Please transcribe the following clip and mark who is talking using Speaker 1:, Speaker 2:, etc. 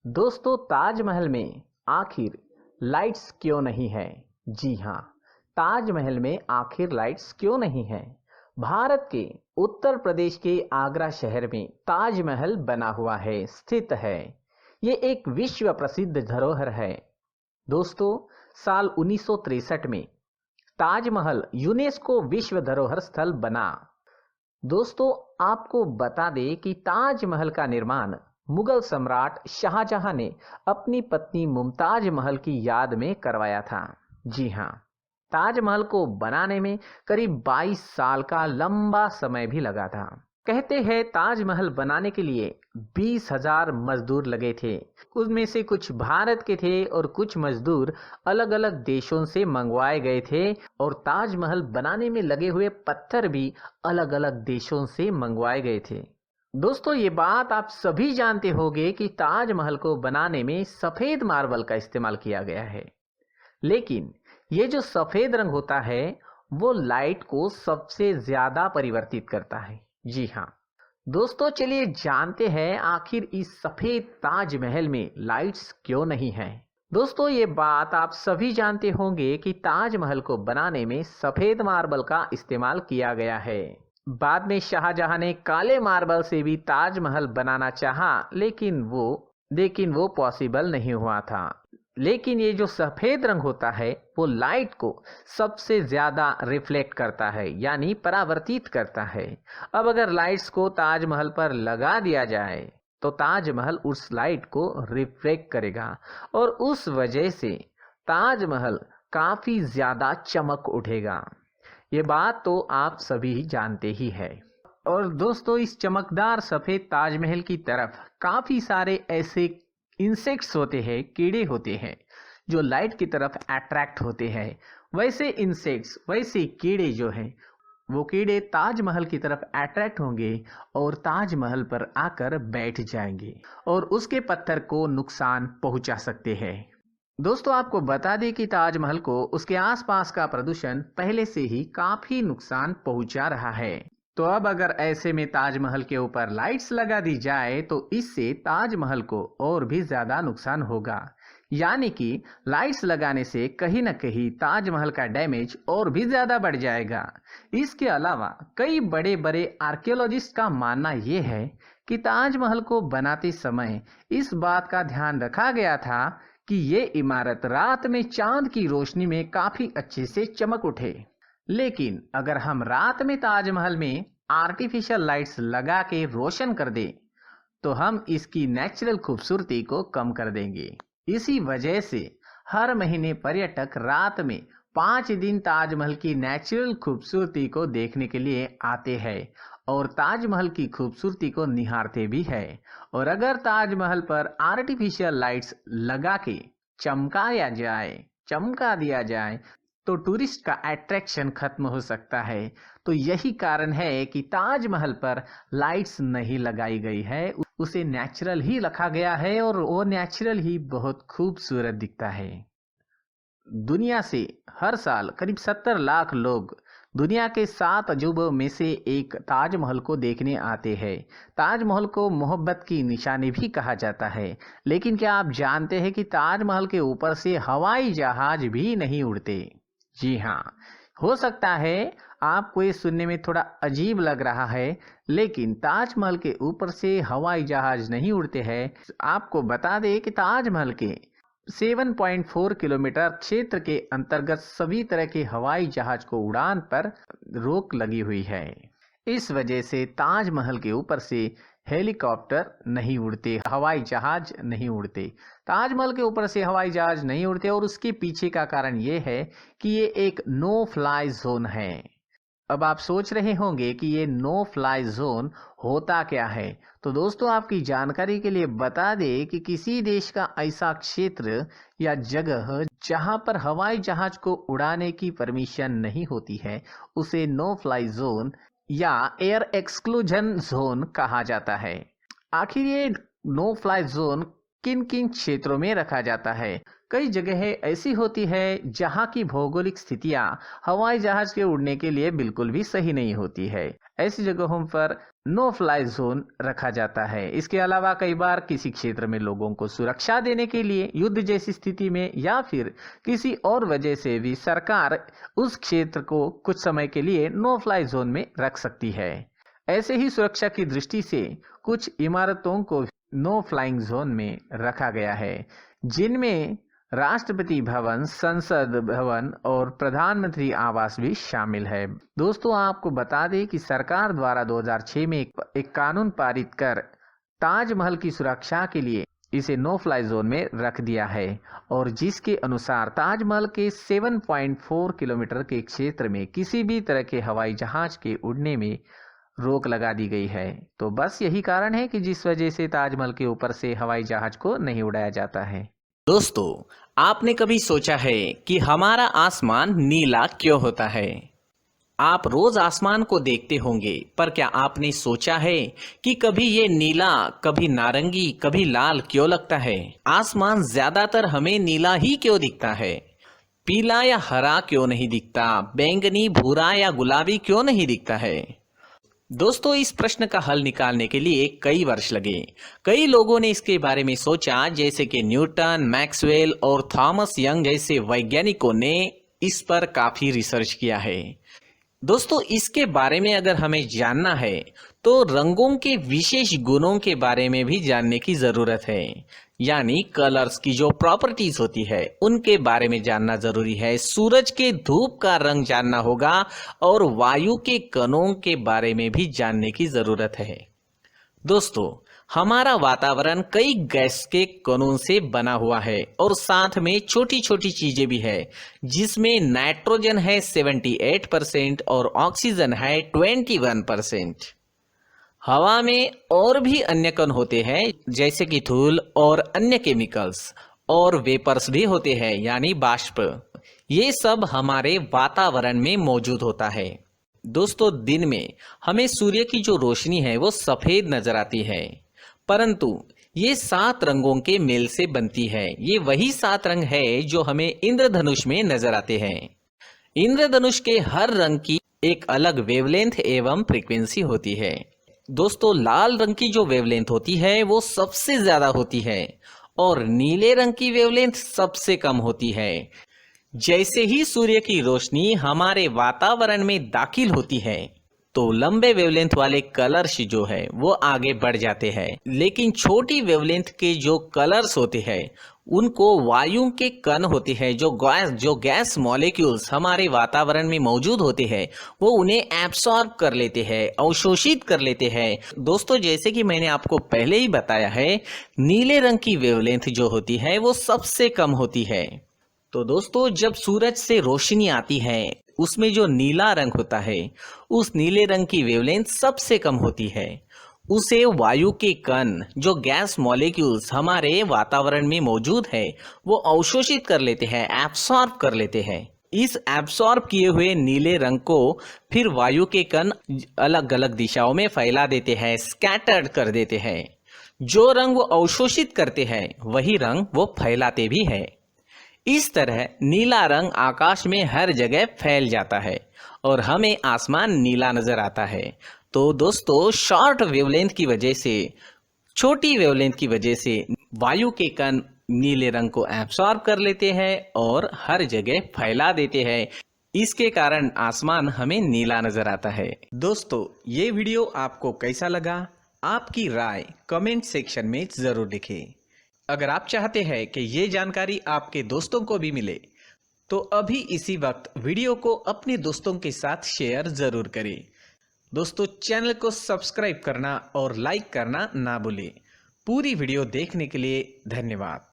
Speaker 1: दोस्तों, ताजमहल में आखिर लाइट्स क्यों नहीं है? जी हाँ, ताजमहल में आखिर लाइट्स क्यों नहीं है? भारत के उत्तर प्रदेश के आगरा शहर में ताजमहल बना हुआ है, स्थित है। ये एक विश्व प्रसिद्ध धरोहर है। दोस्तों, साल 1963 में ताजमहल यूनेस्को विश्व धरोहर स्थल बना। दोस्तों, आपको बता दें कि ताजमहल का निर्माण मुगल सम्राट शाहजहां ने अपनी पत्नी मुमताज महल की याद में करवाया था। जी हाँ, ताजमहल को बनाने में करीब 22 साल का लंबा समय भी लगा था। कहते हैं ताजमहल बनाने के लिए 20,000 मजदूर लगे थे। उनमें से कुछ भारत के थे और कुछ मजदूर अलग अलग देशों से मंगवाए गए थे, और ताजमहल बनाने में लगे हुए पत्थर भी अलग अलग देशों से मंगवाए गए थे। दोस्तों, ये बात आप सभी जानते होंगे कि ताजमहल को बनाने में सफेद मार्बल का इस्तेमाल किया गया है। लेकिन ये जो सफेद रंग होता है वो लाइट को सबसे ज्यादा परिवर्तित करता है। जी हाँ दोस्तों, चलिए जानते हैं आखिर इस सफेद ताजमहल में लाइट्स क्यों नहीं है। दोस्तों, ये बात आप सभी जानते होंगे कि ताजमहल को बनाने में सफेद मार्बल का इस्तेमाल किया गया है। बाद में शाहजहां ने काले मार्बल से भी ताजमहल बनाना चाहा, लेकिन वो पॉसिबल नहीं हुआ था। लेकिन ये जो सफेद रंग होता है वो लाइट को सबसे ज्यादा रिफ्लेक्ट करता है, यानी परावर्तित करता है। अब अगर लाइट्स को ताजमहल पर लगा दिया जाए तो ताजमहल उस लाइट को रिफ्लेक्ट करेगा, और उस वजह से ताजमहल काफी ज्यादा चमक उठेगा। ये बात तो आप सभी जानते ही है। और दोस्तों, इस चमकदार सफेद ताजमहल की तरफ काफी सारे ऐसे इंसेक्ट्स होते हैं, कीड़े होते हैं जो लाइट की तरफ अट्रैक्ट होते हैं। वैसे कीड़े जो हैं वो कीड़े ताजमहल की तरफ अट्रैक्ट होंगे और ताजमहल पर आकर बैठ जाएंगे और उसके पत्थर को नुकसान पहुंचा सकते हैं। दोस्तों, आपको बता दें कि ताजमहल को उसके आसपास का प्रदूषण पहले से ही काफी नुकसान पहुंचा रहा है। तो अब अगर ऐसे में ताजमहल के ऊपर लाइट्स लगा दी जाए तो इससे ताजमहल को और भी ज्यादा नुकसान होगा। यानी कि लाइट्स लगाने से कहीं न कहीं ताजमहल का डैमेज और भी ज्यादा बढ़ जाएगा। इसके अलावा कई बड़े बड़े आर्कियोलॉजिस्ट का मानना यह है कि ताजमहल को बनाते समय इस बात का ध्यान रखा गया था कि ये इमारत रात में चांद की रोशनी में काफी अच्छे से चमक उठे। लेकिन अगर हम रात में ताजमहल में आर्टिफिशियल लाइट्स लगा के रोशन कर दें तो हम इसकी नेचुरल खूबसूरती को कम कर देंगे। इसी वजह से हर महीने पर्यटक रात में 5 दिन ताजमहल की नेचुरल खूबसूरती को देखने के लिए आते हैं और ताजमहल की खूबसूरती को निहारते भी हैं। और अगर ताजमहल पर आर्टिफिशियल लाइट्स लगा के चमका दिया जाए तो टूरिस्ट का अट्रैक्शन खत्म हो सकता है। तो यही कारण है कि ताजमहल पर लाइट्स नहीं लगाई गई है, उसे नेचुरल ही रखा गया है और वो नेचुरल ही बहुत खूबसूरत दिखता है। दुनिया से हर साल करीब 70 लाख लोग दुनिया के 7 अजूबों में से एक ताजमहल को देखने आते हैं। ताजमहल को मोहब्बत की निशानी भी कहा जाता है। लेकिन क्या आप जानते हैं कि ताजमहल के ऊपर से हवाई जहाज भी नहीं उड़ते? जी हाँ, हो सकता है आपको ये सुनने में थोड़ा अजीब लग रहा है, लेकिन ताजमहल के ऊपर से हवाई जहाज नहीं उड़ते हैं। आपको बता दें कि ताजमहल के 7.4 किलोमीटर क्षेत्र के अंतर्गत सभी तरह के हवाई जहाज को उड़ान पर रोक लगी हुई है। इस वजह से ताजमहल के ऊपर से हेलीकॉप्टर नहीं उड़ते, हवाई जहाज नहीं उड़ते। ताजमहल के ऊपर से हवाई जहाज नहीं उड़ते और उसके पीछे का कारण ये है कि ये एक नो फ्लाई जोन है। अब आप सोच रहे होंगे कि ये नो फ्लाई जोन होता क्या है। तो दोस्तों, आपकी जानकारी के लिए बता दें कि किसी देश का ऐसा क्षेत्र या जगह जहां पर हवाई जहाज को उड़ाने की परमिशन नहीं होती है उसे नो फ्लाई जोन या एयर एक्सक्लूजन जोन कहा जाता है। आखिर ये नो फ्लाई जोन किन किन क्षेत्रों में रखा जाता है? कई जगहें ऐसी होती है जहां की भौगोलिक स्थितियां हवाई जहाज के उड़ने के लिए बिल्कुल भी सही नहीं होती है। ऐसी जगहों पर नो फ्लाई जोन रखा जाता है। इसके अलावा कई बार किसी क्षेत्र में लोगों को सुरक्षा देने के लिए, युद्ध जैसी स्थिति में या फिर किसी और वजह से भी सरकार उस क्षेत्र को कुछ समय के लिए नो फ्लाई जोन में रख सकती है। ऐसे ही सुरक्षा की दृष्टि से कुछ इमारतों को नो फ्लाइंग जोन में रखा गया है, जिनमें राष्ट्रपति भवन, संसद भवन और प्रधानमंत्री आवास भी शामिल है। दोस्तों, आपको बता दें कि सरकार द्वारा 2006 में एक कानून पारित कर ताजमहल की सुरक्षा के लिए इसे नो फ्लाई जोन में रख दिया है, और जिसके अनुसार ताजमहल के 7.4 किलोमीटर के क्षेत्र में किसी भी तरह के हवाई जहाज के उड़ने में रोक लगा दी गई है। तो बस यही कारण है कि जिस वजह से ताजमहल के ऊपर से हवाई जहाज को नहीं उड़ाया जाता है।
Speaker 2: दोस्तों, आपने कभी सोचा है कि हमारा आसमान नीला क्यों होता है? आप रोज आसमान को देखते होंगे, पर क्या आपने सोचा है कि कभी ये नीला, कभी नारंगी, कभी लाल क्यों लगता है? आसमान ज्यादातर हमें नीला ही क्यों दिखता है? पीला या हरा क्यों नहीं दिखता? बैंगनी, भूरा या गुलाबी क्यों नहीं दिखता है? दोस्तों, इस प्रश्न का हल निकालने के लिए कई वर्ष लगे। कई लोगों ने इसके बारे में सोचा, जैसे कि न्यूटन, मैक्सवेल और थॉमस यंग जैसे वैज्ञानिकों ने इस पर काफी रिसर्च किया है। दोस्तों, इसके बारे में अगर हमें जानना है तो रंगों के विशेष गुणों के बारे में भी जानने की जरूरत है, यानी कलर्स की जो प्रॉपर्टीज होती है उनके बारे में जानना जरूरी है। सूरज के धूप का रंग जानना होगा और वायु के कणों के बारे में भी जानने की जरूरत है। दोस्तों, हमारा वातावरण कई गैस के कणों से बना हुआ है और साथ में छोटी छोटी चीजें भी है, जिसमें नाइट्रोजन है 78% और ऑक्सीजन है 21%। हवा में और भी अन्य कण होते हैं, जैसे कि धूल और अन्य केमिकल्स, और वेपर्स भी होते हैं, यानी बाष्प। ये सब हमारे वातावरण में मौजूद होता है। दोस्तों, दिन में हमें सूर्य की जो रोशनी है वो सफेद नजर आती है, परंतु ये 7 रंगों के मेल से बनती है। ये वही 7 रंग है जो हमें इंद्रधनुष में नजर आते हैं। इंद्रधनुष के हर रंग की एक अलग वेवलेंथ एवं फ्रीक्वेंसी होती है। दोस्तों, लाल रंग की जो वेवलेंथ होती है वो सबसे ज्यादा होती है और नीले रंग की वेवलेंथ सबसे कम होती है। जैसे ही सूर्य की रोशनी हमारे वातावरण में दाखिल होती है तो लंबे वेवलेंथ वाले कलर्स जो है वो आगे बढ़ जाते हैं, लेकिन छोटी वेवलेंथ के जो कलर्स होते हैं उनको वायु के कण होते हैं, जो गैस मॉलिक्यूल्स हमारे वातावरण में मौजूद होते हैं, वो उन्हें एब्सॉर्ब कर लेते हैं, अवशोषित कर लेते हैं। दोस्तों, जैसे कि मैंने आपको पहले ही बताया है, नीले रंग की वेवलेंथ जो होती है वो सबसे कम होती है। तो दोस्तों, जब सूरज से रोशनी आती है उसमें जो नीला रंग होता है उस नीले रंग की वेवलेंथ सबसे कम होती है। उसे वायु के कण, जो गैस मॉलिक्यूल्स हमारे वातावरण में मौजूद है, वो अवशोषित कर लेते हैं, एब्सॉर्ब कर लेते हैं। इस एब्सॉर्ब किए हुए नीले रंग को फिर वायु के कण अलग अलग दिशाओं में फैला देते हैं, स्कैटर्ड कर देते हैं। जो रंग वो अवशोषित करते हैं वही रंग वो फैलाते भी है। इस तरह नीला रंग आकाश में हर जगह फैल जाता है और हमें आसमान नीला नजर आता है। तो दोस्तों, शॉर्ट वेवलेंथ की वजह से, छोटी वेवलेंथ की वजह से वायु के कण नीले रंग को एब्सॉर्ब कर लेते हैं और हर जगह फैला देते हैं। इसके कारण आसमान हमें नीला नजर आता है। दोस्तों, ये वीडियो आपको कैसा लगा? आपकी राय कमेंट सेक्शन में जरूर लिखें। अगर आप चाहते हैं कि ये जानकारी आपके दोस्तों को भी मिले तो अभी इसी वक्त वीडियो को अपने दोस्तों के साथ शेयर जरूर करें। दोस्तों, चैनल को सब्सक्राइब करना और लाइक करना ना भूलें। पूरी वीडियो देखने के लिए धन्यवाद।